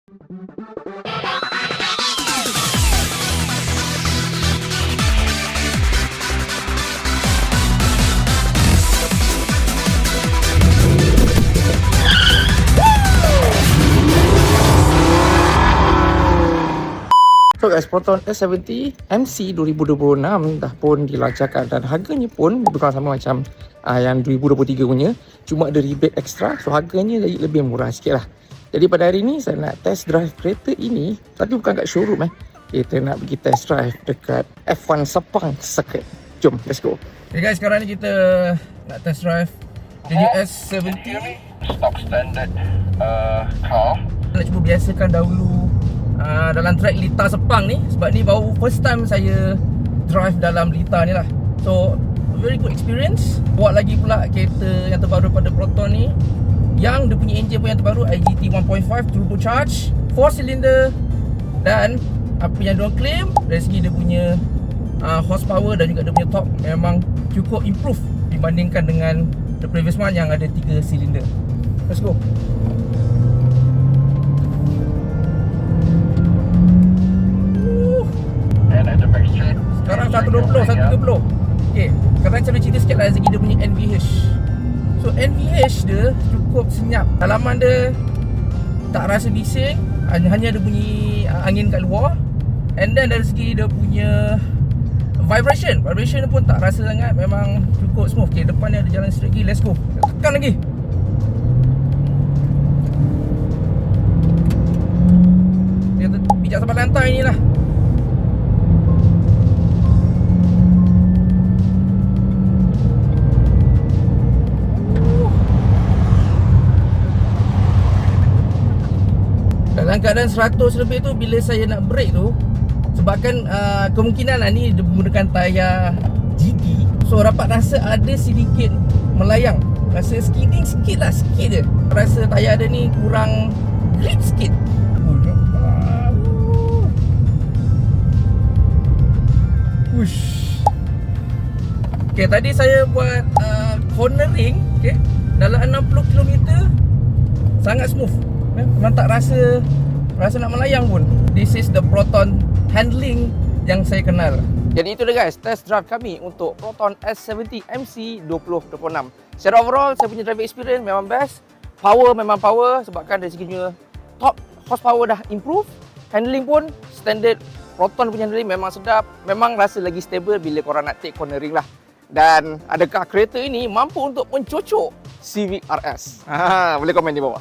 So guys, Proton S70 MC 2026 dah pun dilancarkan dan harganya pun lebih kurang sama macam yang 2023 punya, cuma ada rebate extra, so harganya jadi lebih murah sikit lah. Jadi pada hari ni saya nak test drive kereta ini, tapi bukan kat showroom kita nak pergi test drive dekat F1 Sepang Circuit. Jom, let's go. Okay guys, sekarang ni kita nak test drive Denio S70 stock standard car. Nak cuba biasakan dahulu dalam track Lita Sepang ni, sebab ni baru first time saya drive dalam Lita ni lah. So very good experience. Buat lagi pula kereta yang terbaru pada Proton ni, yang dia punya engine pun yang terbaru, IGT 1.5 turbocharged 4 cylinder. Dan apa yang diorang claim dari segi dia punya horsepower dan juga dia punya torque memang cukup improve dibandingkan dengan the previous one yang ada 3 cylinder. Let's go. Sekarang 120, 130. Okay, sekarang saya nak cerita sikit lah dari segi dia punya NVH. So NVH dia cukup senyap. Dalaman dia tak rasa bising, hanya ada bunyi angin kat luar. And then dari segi dia punya vibration pun tak rasa sangat, memang cukup smooth. Okay, depan ni ada jalan straight lagi, let's go. Tekan lagi. Dia pijak sampai lantai ni lah. Dalam keadaan 100 lebih tu, bila saya nak brake tu, sebabkan kemungkinan lah ni dia menggunakan tayar GT, so dapat rasa ada sedikit melayang, rasa skidding sikit lah, sikit je. Rasa tayar dia ni kurang grip sikit. Ush. Okay, tadi saya buat cornering, okay, dalam 60 km sangat smooth. Memang tak rasa nak melayang pun. This is the Proton handling yang saya kenal. Jadi itu dia guys, test drive kami untuk Proton S70 MC 2026. Secara overall, saya punya driving experience memang best. Power memang power, sebabkan dari segi top horsepower dah improve. Handling pun standard Proton punya handling memang sedap. Memang rasa lagi stable bila korang nak take cornering lah. Dan adakah kereta ini mampu untuk mencocok Civic RS? Boleh komen di bawah.